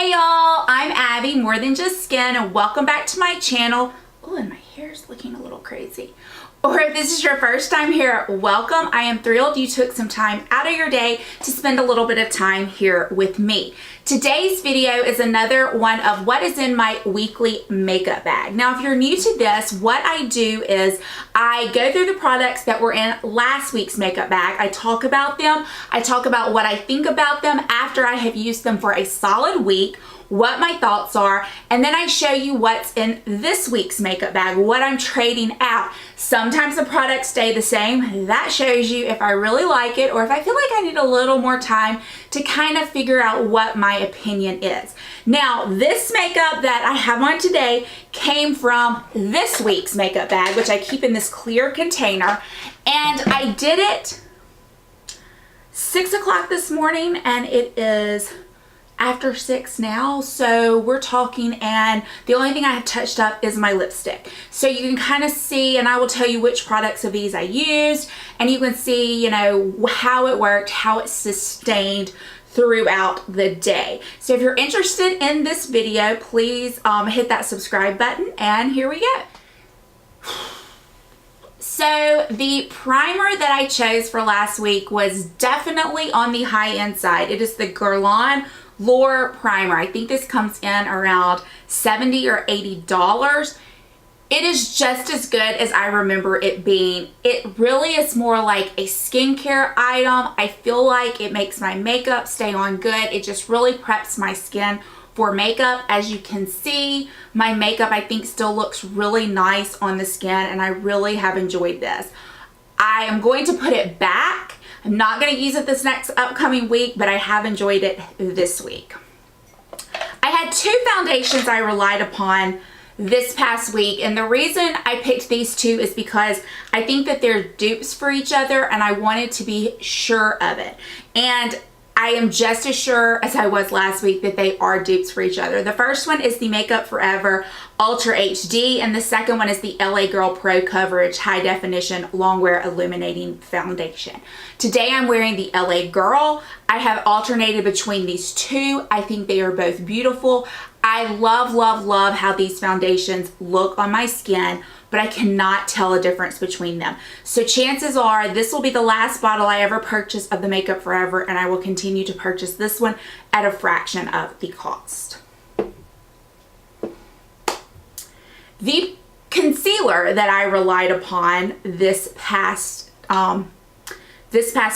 Hey y'all, I'm Abby, More Than Just Skin, and welcome back to my channel. Oh, and my hair's looking a little crazy. Or if this is your first time here, welcome. I am thrilled you took some time out of your day to spend a little bit of time here with me. Today's video is another one of what is in my weekly makeup bag. Now, if you're new to this, what I do is I go through the products that were in last week's makeup bag. I talk about them. I talk about what I think about them after I have used them for a solid week, what my thoughts are, and then I show you what's in this week's makeup bag, what I'm trading out. Sometimes the products stay the same. That shows you if I really like it or if I feel like I need a little more time to kind of figure out what my opinion is. Now, this makeup that I have on today came from this week's makeup bag, which I keep in this clear container, and I did it 6 o'clock this morning, and it is after 6 now, so we're talking, and the only thing I have touched up is my lipstick. So you can kind of see, and I will tell you which products of these I used, and you can see, you know, how it worked, how it sustained throughout the day. So if you're interested in this video, please hit that subscribe button, and here we go. So the primer that I chose for last week was definitely on the high-end side. It is the Guerlain Lure primer. I think this comes in around $70 or $80. It is just as good as I remember it being. It really is more like a skincare item. I feel like it makes my makeup stay on good. It just really preps my skin for makeup. As you can see, my makeup I think still looks really nice on the skin, and I really have enjoyed this. I am going to put it back. I'm not going to use it this next upcoming week, but I have enjoyed it this week. I had two foundations I relied upon this past week, and the reason I picked these two is because I think that they're dupes for each other, and I wanted to be sure of it. And I am just as sure as I was last week that they are dupes for each other. The first one is the Makeup Forever Ultra HD, and the second one is the LA Girl Pro Coverage High Definition Longwear Illuminating Foundation. Today I'm wearing the LA Girl. I have alternated between these two. I think they are both beautiful. I love, love, love how these foundations look on my skin, but I cannot tell a difference between them. So chances are this will be the last bottle I ever purchase of the Makeup Forever, and I will continue to purchase this one at a fraction of the cost. The concealer that I relied upon this past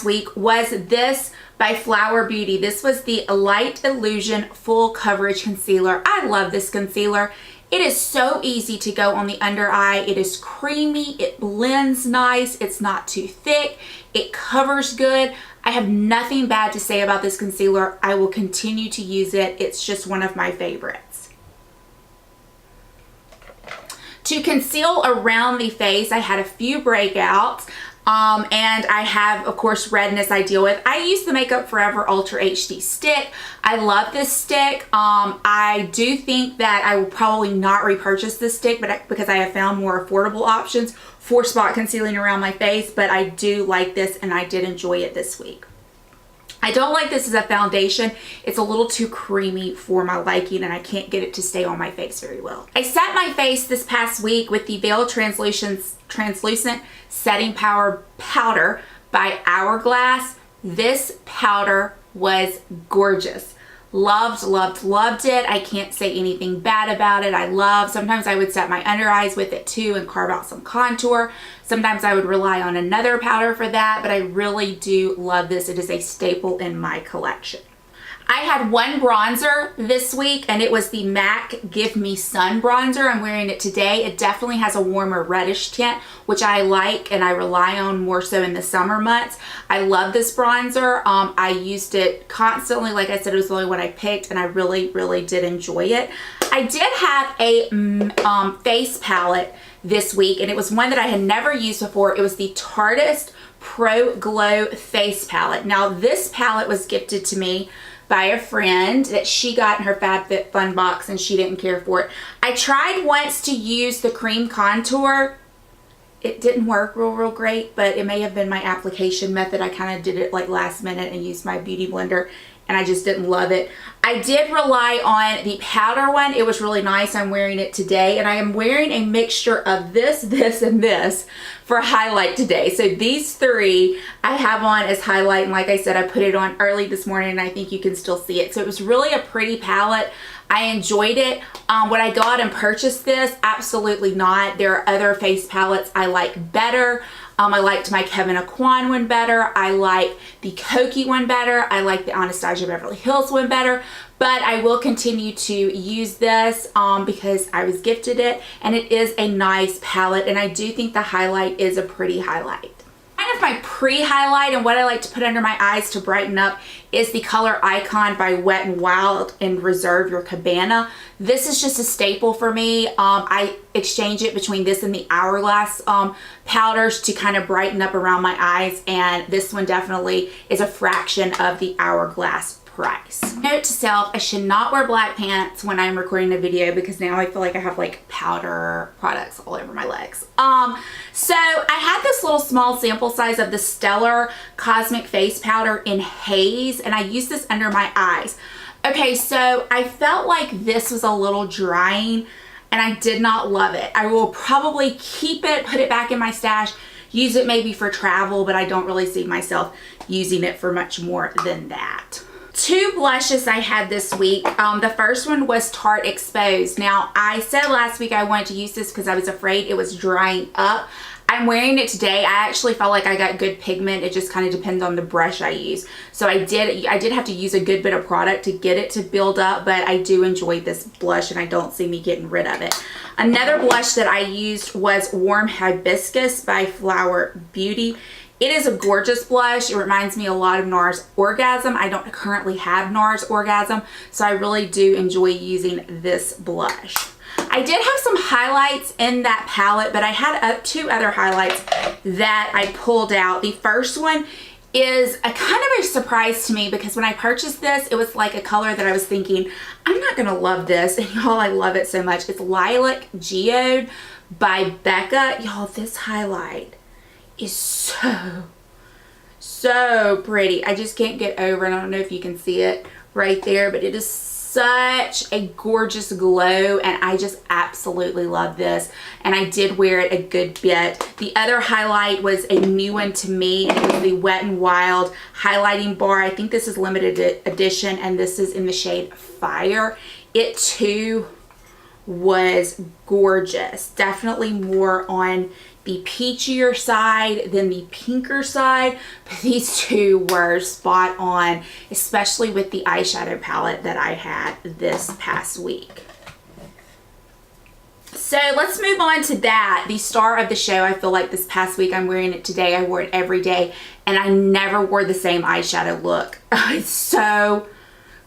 week was this by Flower Beauty. This was the Light Illusion Full Coverage Concealer. I love this concealer. It is so easy to go on the under eye. It is creamy, it blends nice, it's not too thick, it covers good. I have nothing bad to say about this concealer. I will continue to use it. It's just one of my favorites. To conceal around the face, I had a few breakouts. And I have, of course, redness I deal with. I use the Makeup Forever Ultra HD stick. I love this stick. I do think that I will probably not repurchase this stick, but because I have found more affordable options for spot concealing around my face, but I do like this, and I did enjoy it this week. I don't like this as a foundation. It's a little too creamy for my liking, and I can't get it to stay on my face very well. I set my face this past week with the Veil Translucent Setting Power Powder by Hourglass. This powder was gorgeous. Loved, loved, loved it. I can't say anything bad about it. Sometimes I would set my under eyes with it too and carve out some contour. Sometimes I would rely on another powder for that, but I really do love this. It is a staple in my collection. I had one bronzer this week, and it was the MAC Give Me Sun bronzer. I'm wearing it today. It definitely has a warmer reddish tint, which I like and I rely on more so in the summer months. I love this bronzer. I used it constantly. Like I said, it was the only one I picked, and I really, really did enjoy it. I did have a face palette this week, and it was one that I had never used before. It was the Tarteist Pro Glow Face Palette. Now, this palette was gifted to me by a friend that she got in her FabFitFun box, and she didn't care for it. I tried once to use the cream contour. It didn't work real great, but it may have been my application method. I kind of did it like last minute and used my beauty blender and I just didn't love it. I did rely on the powder one. It was really nice. I'm wearing it today, and I am wearing a mixture of this, this, and this for highlight today. So these three I have on as highlight, and like I said, I put it on early this morning, and I think you can still see it. So it was really a pretty palette. I enjoyed it. Would I go out and purchase this? Absolutely not. There are other face palettes I like better. I liked my Kevyn Aucoin one better. I like the Kokie one better. I like the Anastasia Beverly Hills one better. But I will continue to use this because I was gifted it, and it is a nice palette, and I do think the highlight is a pretty highlight. Kind of my pre-highlight and what I like to put under my eyes to brighten up is the color Icon by Wet n Wild in Reserve Your Cabana. This is just a staple for me. I exchange it between this and the Hourglass powders to kind of brighten up around my eyes, and this one definitely is a fraction of the Hourglass price. Note to self, I should not wear black pants when I'm recording a video because now I feel like I have like powder products all over my legs. So I had this little small sample size of the Stellar Cosmic Face Powder in Haze, and I used this under my eyes. Okay, so I felt like this was a little drying, and I did not love it. I will probably keep it, put it back in my stash, use it maybe for travel, but I don't really see myself using it for much more than that. Two blushes I had this week. The first one was Tarte Exposed. Now, I said last week I wanted to use this because I was afraid it was drying up. I'm wearing it today. I actually felt like I got good pigment. It just kind of depends on the brush I use. So I did have to use a good bit of product to get it to build up, but I do enjoy this blush, and I don't see me getting rid of it. Another blush that I used was Warm Hibiscus by Flower Beauty. It is a gorgeous blush. It reminds me a lot of NARS Orgasm. I don't currently have NARS Orgasm, so I really do enjoy using this blush. I did have some highlights in that palette, but I had two other highlights that I pulled out. The first one is a kind of a surprise to me because when I purchased this, it was like a color that I was thinking, I'm not going to love this. And y'all, I love it so much. It's Lilac Geode by Becca. Y'all, this highlight is so pretty. I just can't get over it. I don't know if you can see it right there, but it is such a gorgeous glow, and I just absolutely love this, and I did wear it a good bit. The other highlight was a new one to me, and it was the Wet n Wild highlighting bar. I think this is limited edition, and this is in the shade Fire. It too was gorgeous. Definitely more on the peachier side than the pinker side, but these two were spot on, especially with the eyeshadow palette that I had this past week. So let's move on to that. The star of the show, I feel like this past week, I'm wearing it today. I wore it every day, and I never wore the same eyeshadow look. It's so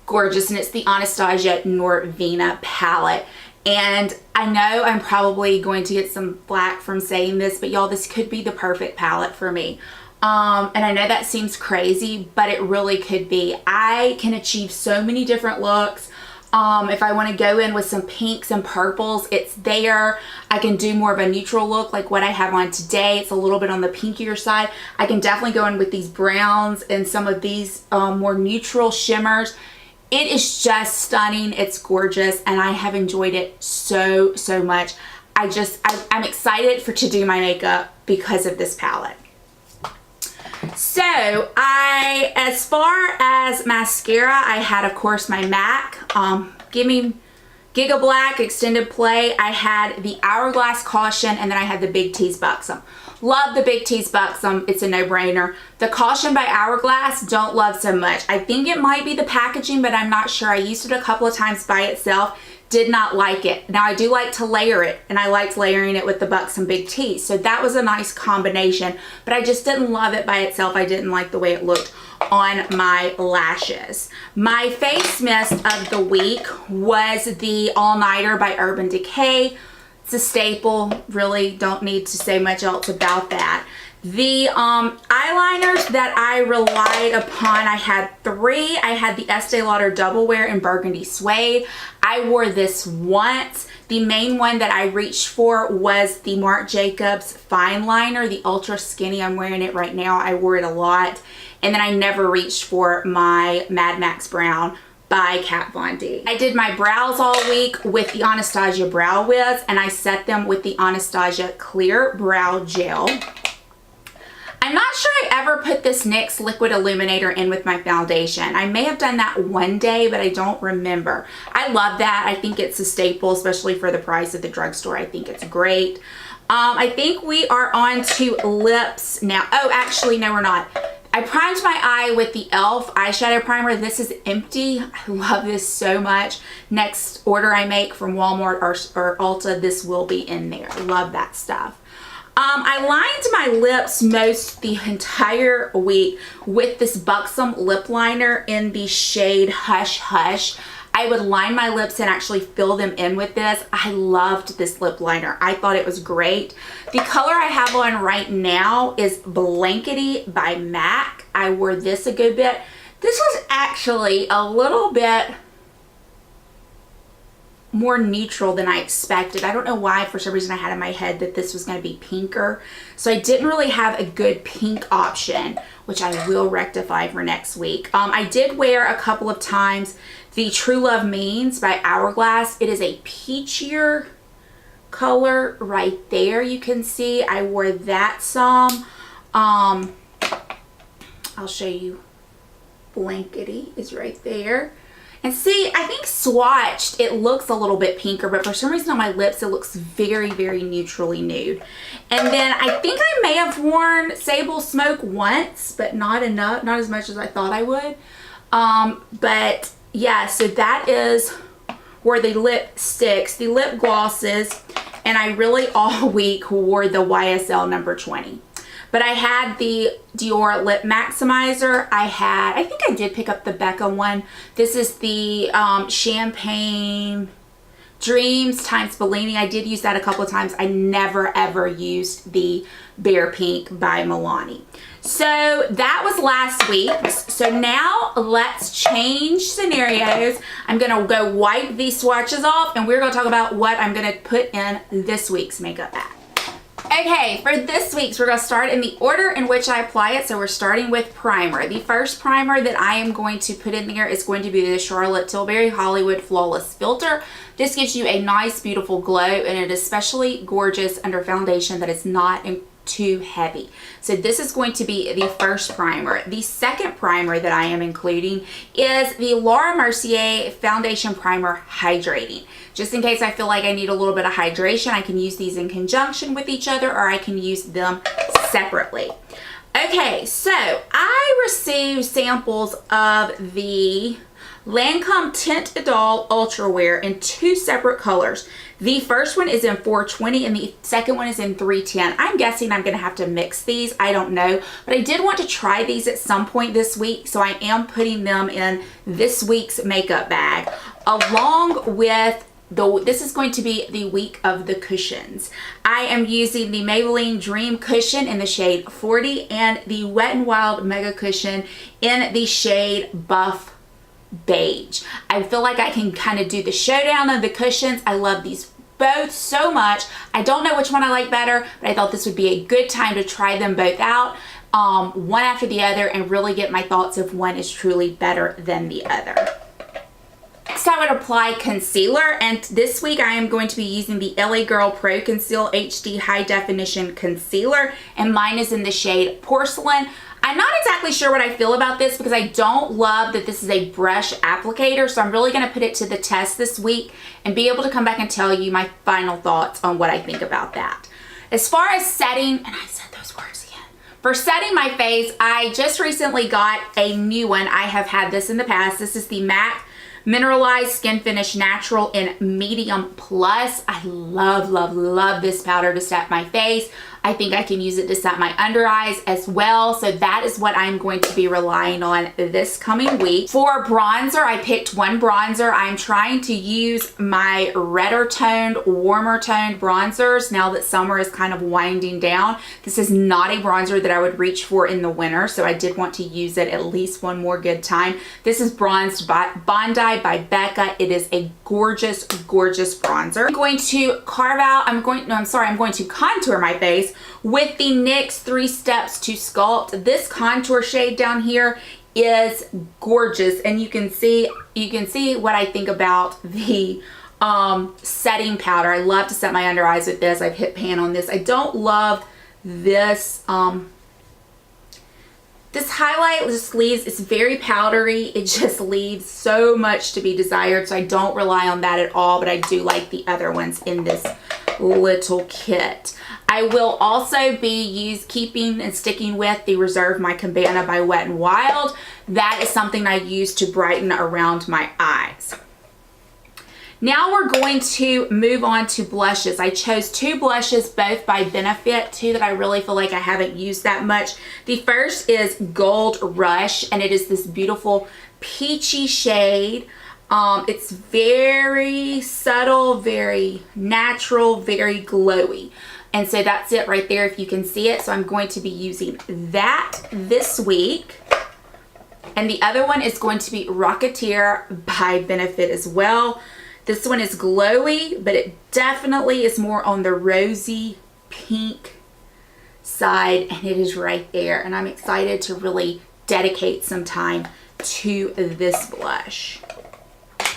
gorgeous, and it's the Anastasia Norvina palette. And I know I'm probably going to get some flack from saying this, but y'all, this could be the perfect palette for me. And I know that seems crazy, but it really could be. I can achieve so many different looks. If I want to go in with some pinks and purples, it's there. I can do more of a neutral look like what I have on today. It's a little bit on the pinkier side. I can definitely go in with these browns and some of these more neutral shimmers. It is just stunning. It's gorgeous, and I have enjoyed it so much. I'm excited to do my makeup because of this palette. So as far as mascara, I had, of course, my MAC Gimme Giga Black Extended Play. I had the Hourglass Caution, and then I had the Big T's Buxom. Love the Big T's Buxom. It's a no-brainer. The Caution by Hourglass, don't love so much. I think it might be the packaging, but I'm not sure. I used it a couple of times by itself. Did not like it. Now, I do like to layer it, and I liked layering it with the Buxom Big T. So that was a nice combination, but I just didn't love it by itself. I didn't like the way it looked on my lashes. My face mist of the week was the All Nighter by Urban Decay. It's a staple. Really don't need to say much else about that. The eyeliners that I relied upon, I had three. I had the Estee Lauder Double Wear in Burgundy Suede. I wore this once. The main one that I reached for was the Marc Jacobs Fine Liner, the Ultra Skinny. I'm wearing it right now. I wore it a lot. And then I never reached for my Mad Max Brown by Kat Von D. I did my brows all week with the Anastasia Brow Wiz, and I set them with the Anastasia Clear Brow Gel. I'm not sure I ever put this NYX Liquid Illuminator in with my foundation. I may have done that one day, but I don't remember. I love that. I think it's a staple, especially for the price at the drugstore. I think it's great. I think we are on to lips now. Oh, actually, no, we're not. I primed my eye with the e.l.f. eyeshadow primer. This is empty. I love this so much. Next order I make from Walmart or Ulta, this will be in there. Love that stuff. I lined my lips most the entire week with this Buxom lip liner in the shade Hush Hush. I would line my lips and actually fill them in with this. I loved this lip liner. I thought it was great. The color I have on right now is Blankety by MAC. I wore this a good bit. This was actually a little bit more neutral than I expected. I don't know why, for some reason I had in my head that this was going to be pinker. So I didn't really have a good pink option, which I will rectify for next week. I did wear a couple of times the True Love Means by Hourglass. It is a peachier color right there. You can see I wore that some. I'll show you. Blankety is right there. And see, I think swatched, it looks a little bit pinker, but for some reason on my lips, it looks very, very neutrally nude. And then I think I may have worn Sable Smoke once, but not enough, not as much as I thought I would. But yeah, so that is where the lipsticks, the lip glosses, and I really all week wore the YSL number 20. But I had the Dior Lip Maximizer. I think I did pick up the Becca one. This is the Champagne Dreams times Bellini. I did use that a couple of times. I never ever used the Bare Pink by Milani. So that was last week. So now let's change scenarios. I'm gonna go wipe these swatches off and we're gonna talk about what I'm gonna put in this week's makeup bag. Okay, for this week's, we're going to start in the order in which I apply it. So we're starting with primer. The first primer that I am going to put in there is going to be the Charlotte Tilbury Hollywood Flawless Filter. This gives you a nice, beautiful glow, and it is especially gorgeous under foundation that is not too heavy. So this is going to be the first primer. The second primer that I am including is the Laura Mercier Foundation Primer Hydrating. Just in case I feel like I need a little bit of hydration, I can use these in conjunction with each other or I can use them separately. Okay, so I received samples of the Lancome Tint Idole Ultra Wear in two separate colors. The first one is in 420 and the second one is in 310. I'm guessing I'm going to have to mix these. I don't know. But I did want to try these at some point this week, so I am putting them in this week's makeup bag along with this is going to be the week of the cushions. I am using the Maybelline Dream Cushion in the shade 40 and the Wet n Wild Mega Cushion in the shade Buff Beige. I feel like I can kind of do the showdown of the cushions. I love these both so much. I don't know which one I like better, but I thought this would be a good time to try them both out, one after the other, and really get my thoughts if one is truly better than the other. Next, I would apply concealer, and this week I am going to be using the LA Girl Pro Conceal HD High Definition Concealer, and mine is in the shade Porcelain. I'm not exactly sure what I feel about this because I don't love that this is a brush applicator, so I'm really going to put it to the test this week and be able to come back and tell you my final thoughts on what I think about that. As far as setting, and I said those words again, for setting my face, I just recently got a new one. I have had this in the past. This is the MAC Mineralized Skin Finish Natural in Medium Plus. I love, love, love this powder to set my face. I think I can use it to set my under eyes as well. So that is what I'm going to be relying on this coming week. For bronzer, I picked one bronzer. I'm trying to use my redder toned, warmer toned bronzers now that summer is kind of winding down. This is not a bronzer that I would reach for in the winter, so I did want to use it at least one more good time. This is Bronzed by Bondi by Becca. It is a gorgeous, gorgeous bronzer. I'm going to I'm going to contour my face guys, with the NYX 3 Steps to Sculpt. This contour shade down here is gorgeous, and you can see what I think about the setting powder. I love to set my under eyes with this. I've hit pan on this. I don't love this this highlight just leaves, it's very powdery. It just leaves so much to be desired, so I don't rely on that at all, but I do like the other ones in this little kit. I will also be keeping and sticking with the Reserve My Cabana by Wet n Wild. That is something I use to brighten around my eyes. Now we're going to move on to blushes. I chose 2 blushes, both by Benefit, 2 that I really feel like I haven't used that much. The first is Gold Rush, and it is this beautiful peachy shade. It's very subtle, very natural, very glowy. And so that's it right there if you can see it. So I'm going to be using that this week. And the other one is going to be Rocketeer by Benefit as well. This one is glowy, but it definitely is more on the rosy pink side, and it is right there. And I'm excited to really dedicate some time to this blush.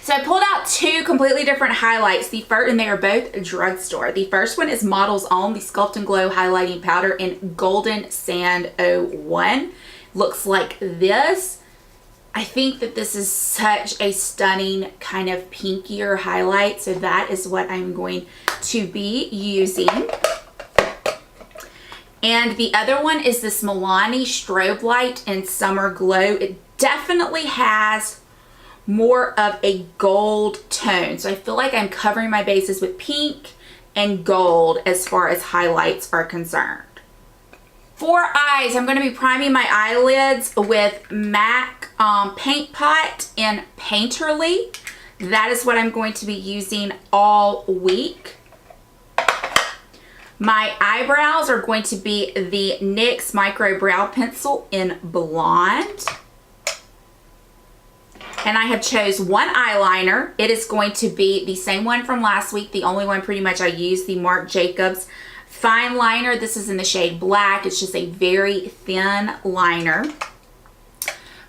So I pulled out 2 completely different highlights. The first, and they are both drugstore. The first one is Model's Own, the Sculpt and Glow Highlighting Powder in Golden Sand 01. Looks like this. I think that this is such a stunning kind of pinkier highlight, so that is what I'm going to be using. And the other one is this Milani Strobe Light in Summer Glow. It definitely has more of a gold tone, so I feel like I'm covering my bases with pink and gold as far as highlights are concerned. For eyes, I'm going to be priming my eyelids with MAC Paint Pot in Painterly. That is what I'm going to be using all week. My eyebrows are going to be the NYX Micro Brow Pencil in Blonde. And I have chose one eyeliner. It is going to be the same one from last week, the only one pretty much I used, the Marc Jacobs Fine Liner. This is in the shade Black. It's just a very thin liner.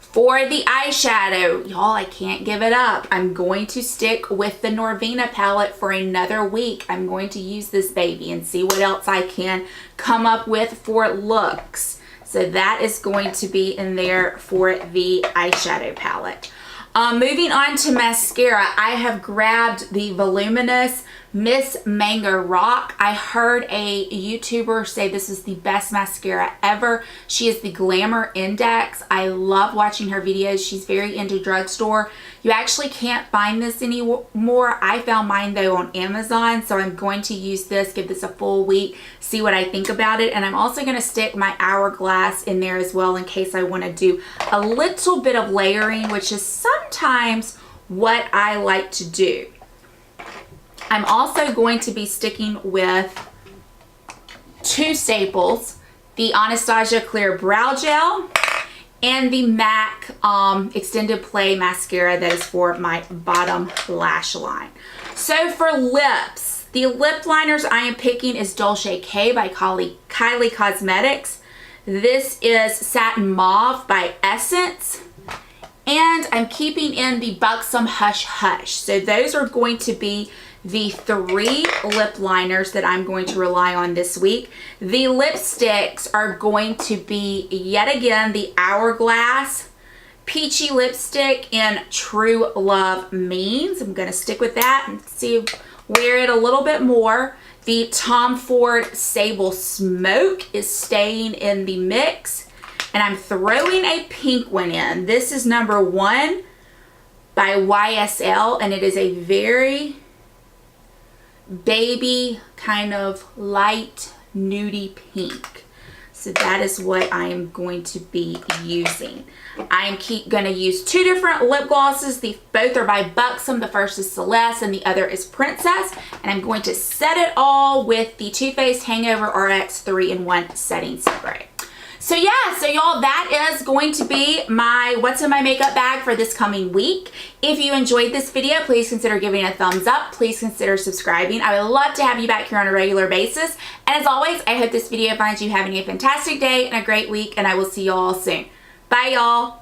For the eyeshadow, y'all, I can't give it up. I'm going to stick with the Norvina palette for another week. I'm going to use this baby and see what else I can come up with for looks. So that is going to be in there for the eyeshadow palette. Moving on to mascara, I have grabbed the Voluminous Miss Mango Rock. I heard a YouTuber say this is the best mascara ever. She is the Glamour Index. I love watching her videos. She's very into drugstore. You actually can't find this anymore. I found mine though on Amazon, so I'm going to use this, give this a full week, see what I think about it. And I'm also going to stick my Hourglass in there as well in case I want to do a little bit of layering, which is sometimes what I like to do. I'm also going to be sticking with 2 staples, the Anastasia Clear Brow Gel and the MAC Extended Play Mascara that is for my bottom lash line. So for lips, the lip liners I am picking is Dolce K by Kylie Cosmetics. This is Satin Mauve by Essence. And I'm keeping in the Buxom Hush Hush. So those are going to be the 3 lip liners that I'm going to rely on this week. The lipsticks are going to be yet again the Hourglass Peachy Lipstick in True Love Means. I'm going to stick with that and see, wear it a little bit more. The Tom Ford Sable Smoke is staying in the mix. And I'm throwing a pink one in. This is number 1 by YSL, and it is a very baby kind of light nudie pink. So that is what I am going to be using. I'm going to use 2 different lip glosses. Both are by Buxom. The first is Celeste and the other is Princess. And I'm going to set it all with the Too Faced Hangover RX 3-in-1 setting spray. So yeah, so y'all, that is going to be my what's in my makeup bag for this coming week. If you enjoyed this video, please consider giving it a thumbs up. Please consider subscribing. I would love to have you back here on a regular basis. And as always, I hope this video finds you having a fantastic day and a great week, and I will see y'all soon. Bye, y'all.